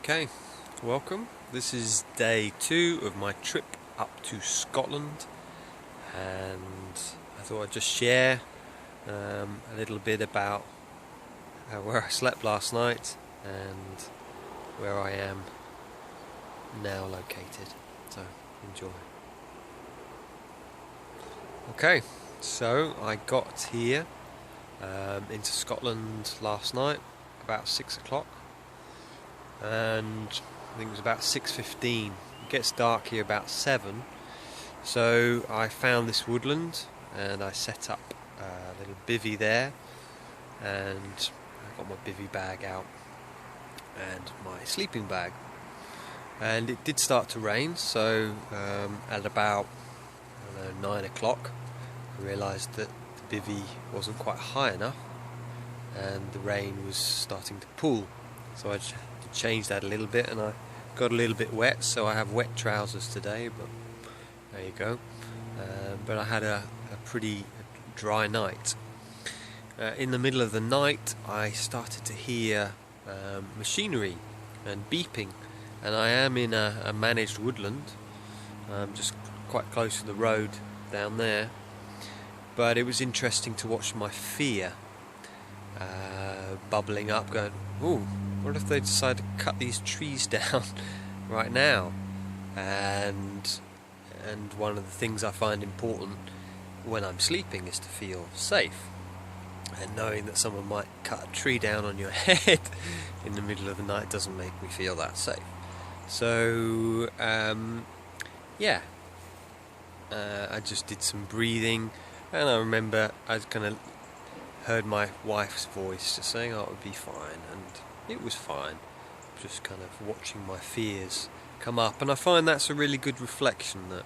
Okay, welcome. This is day 2 of my trip up to Scotland, and I thought I'd just share a little bit about where I slept last night and where I am now located. So enjoy. Okay, so I got here into Scotland last night about 6 o'clock. And I think it was about 6:15. It gets dark here about 7, so I found this woodland and I set up a little bivvy there, and I got my bivvy bag out and my sleeping bag, and it did start to rain, so at about 9 o'clock I realised that the bivvy wasn't quite high enough and the rain was starting to pool, so I changed that a little bit, and I got a little bit wet, so I have wet trousers today, but there you go. But I had a pretty dry night. In the middle of the night I started to hear machinery and beeping, and I am in a managed woodland, just quite close to the road down there, but it was interesting to watch my fear bubbling up, going, ooh, what if they decide to cut these trees down right now? And one of the things I find important when I'm sleeping is to feel safe, and knowing that someone might cut a tree down on your head in the middle of the night doesn't make me feel that safe. So I just did some breathing, and I remember I kind of heard my wife's voice just saying, oh, it would be fine, and it was fine. Just kind of watching my fears come up, and I find that's a really good reflection, that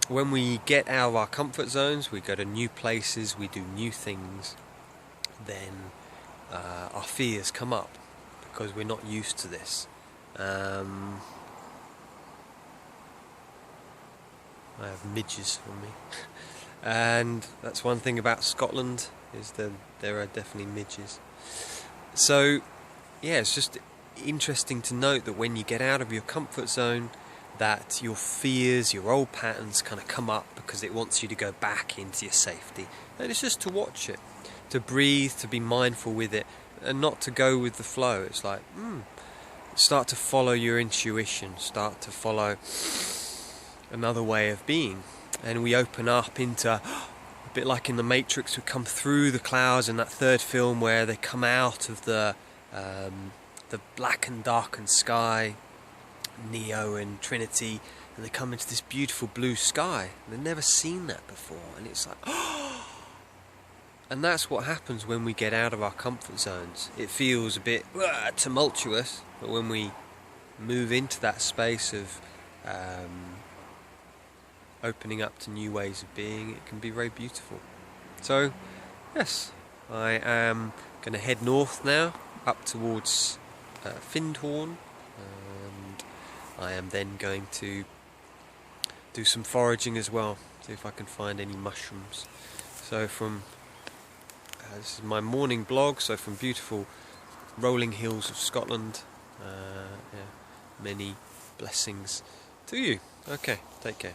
when we get out of our comfort zones, we go to new places, we do new things, then our fears come up because we're not used to this. I have midges on me and that's one thing about Scotland, is that there are definitely midges. So yeah, it's just interesting to note that when you get out of your comfort zone, that your fears, your old patterns kind of come up because it wants you to go back into your safety. And it's just to watch it, to breathe, to be mindful with it, and not to go with the flow. It's like, start to follow your intuition, start to follow another way of being. And we open up into, a bit like in The Matrix, we come through the clouds in that third film where they come out of the black and darkened sky, Neo and Trinity, and they come into this beautiful blue sky. They've never seen that before, and it's like, oh! And that's what happens when we get out of our comfort zones. It feels a bit tumultuous, but when we move into that space of opening up to new ways of being, it can be very beautiful. So yes, I am going to head north now, up towards Findhorn, and I am then going to do some foraging as well, see if I can find any mushrooms. So from this is my morning blog, so from beautiful rolling hills of Scotland, many blessings to you. Okay, take care.